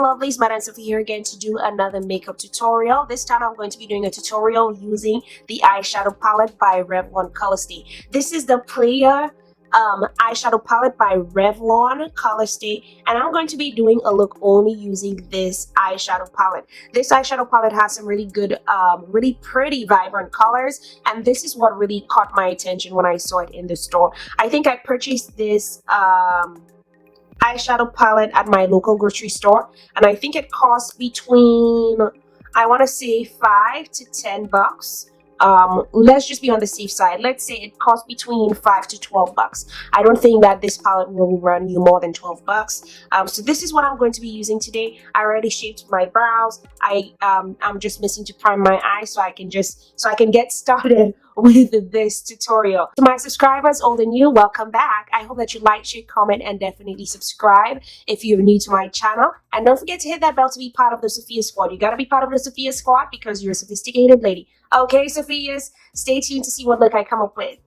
lovelies, Madam Sophy here again to do another makeup tutorial. This time I'm going to be doing a tutorial using the eyeshadow palette by Revlon Colorstay. This is the Player eyeshadow palette by Revlon Colorstay, and I'm going to be doing a look only using this eyeshadow palette. This eyeshadow palette has some really good, really pretty vibrant colors, and this is what really caught my attention when I saw it in the store. I think I purchased this eyeshadow palette at my local grocery store, and I think it costs between, I want to say, $5 to $10. Let's just be on the safe side. Let's say it costs between $5 to $12. I don't think that this palette will run you more than $12. So this is what I'm going to be using today. I already shaped my brows. I'm just missing to prime my eyes so I can get started with this tutorial. To my subscribers, old and new, welcome back. I hope that you like, share, comment, and definitely subscribe if you're new to my channel. And don't forget to hit that bell to be part of the Sophia squad. You gotta be part of the Sophia squad because you're a sophisticated lady. Okay, Sophias, stay tuned to see what look I come up with.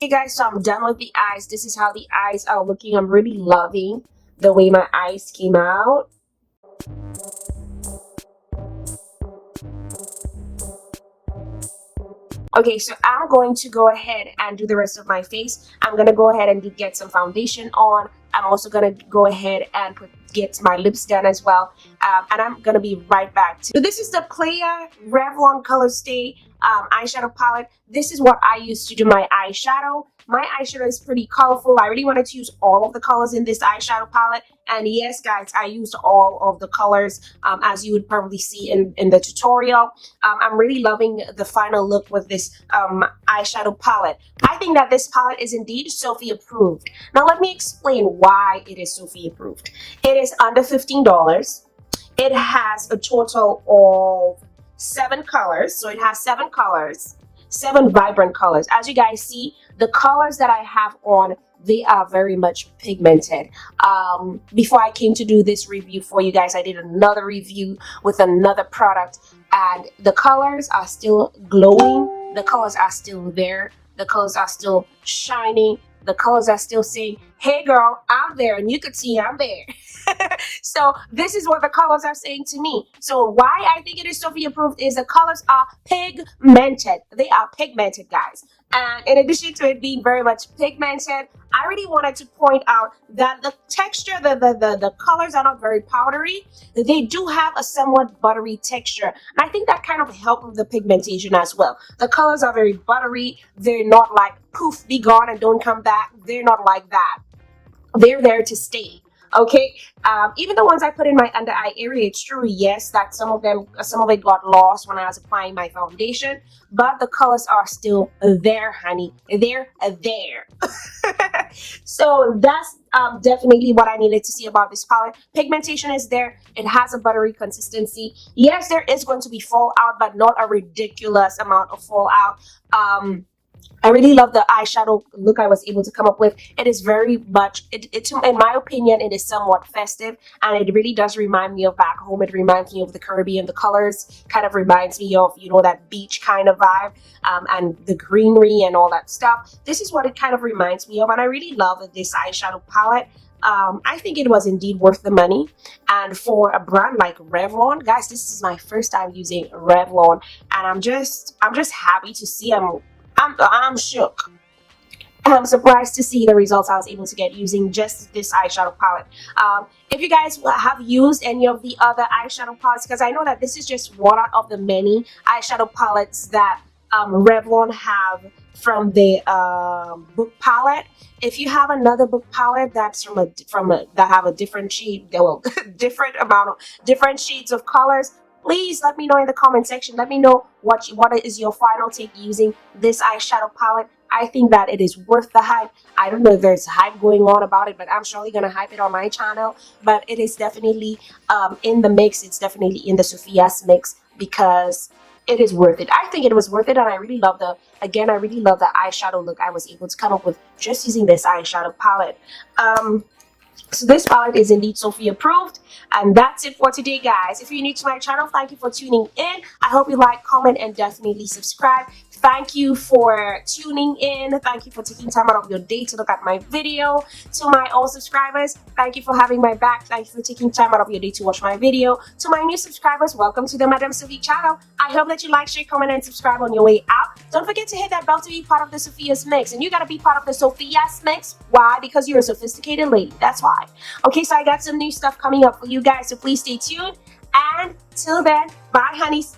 Okay guys, so I'm done with the eyes. This is how the eyes are looking. I'm really loving the way my eyes came out. Okay, so I'm going to go ahead and do the rest of my face. I'm going to go ahead and get some foundation on. I'm also going to go ahead and get my lips done as well. And I'm going to be right back. So this is the Playa Revlon Colorstay eyeshadow palette. This is what I use to do my eyeshadow. My eyeshadow is pretty colorful. I really wanted to use all of the colors in this eyeshadow palette. And yes, guys, I used all of the colors as you would probably see in the tutorial. I'm really loving the final look with this eyeshadow palette. I think that this palette is indeed Sophy approved. Now, let me explain why it is Sophy approved. It is under $15. It has a total of 7 colors. So it has 7 colors, 7 vibrant colors. As you guys see, the colors that I have on, they are very much pigmented. Before I came to do this review for you guys, I did another review with another product, and the colors are still glowing. The colors are still there. The colors are still shining. The colors are still saying, hey girl, I'm there, and you could see I'm there. So this is what the colors are saying to me. So why I think it is Sophy approved is the colors are pigmented. They are pigmented, guys. And in addition to it being very much pigmented, I really wanted to point out that the texture, the colors are not very powdery. They do have a somewhat buttery texture. And I think that kind of helped with the pigmentation as well. The colors are very buttery. They're not like poof, be gone and don't come back. They're not like that. They're there to stay. Okay, even the ones I put in my under eye area, it's true, yes, that some of it got lost when I was applying my foundation, but the colors are still there, honey. They're there. So that's definitely what I needed to see about this palette. Pigmentation is there. It has a buttery consistency. Yes, there is going to be fallout, but not a ridiculous amount of fallout. I really love the eyeshadow look I was able to come up with. It is very much, in my opinion, it is somewhat festive, and it really does remind me of back home. It reminds me of the Caribbean. The colors kind of reminds me of, you know, that beach kind of vibe, and the greenery and all that stuff. This is what it kind of reminds me of, and I really love this eyeshadow palette. I think it was indeed worth the money, and for a brand like Revlon, guys, this is my first time using Revlon, and I'm just happy to see I'm shook. I'm surprised to see the results I was able to get using just this eyeshadow palette. If you guys have used any of the other eyeshadow palettes, because I know that this is just one out of the many eyeshadow palettes that Revlon have from the book palette. If you have another book palette that's that have a different shade, well, different shades of colors, please let me know in the comment section. Let me know what is your final take using this eyeshadow palette. I think that it is worth the hype. I don't know if there's hype going on about it, but I'm surely going to hype it on my channel. But it is definitely in the mix. It's definitely in the Sophia's mix because it is worth it. I think it was worth it, and I really love I really love the eyeshadow look I was able to come up with just using this eyeshadow palette. So this palette is indeed Sophy approved, and that's it for today, guys. If you're new to my channel, thank you for tuning in. I hope you like, comment, and definitely subscribe. Thank you for tuning in. Thank you for taking time out of your day to look at my video. To my old subscribers, thank you for having my back. Thank you for taking time out of your day to watch my video. To my new subscribers, welcome to the Madam Sophy channel. I hope that you like, share, comment, and subscribe on your way out. Don't forget to hit that bell to be part of the Sophia's mix. And you gotta be part of the Sophia's mix. Why? Because you're a sophisticated lady. That's why. Okay, so I got some new stuff coming up for you guys, so please stay tuned. And till then, bye, honeys.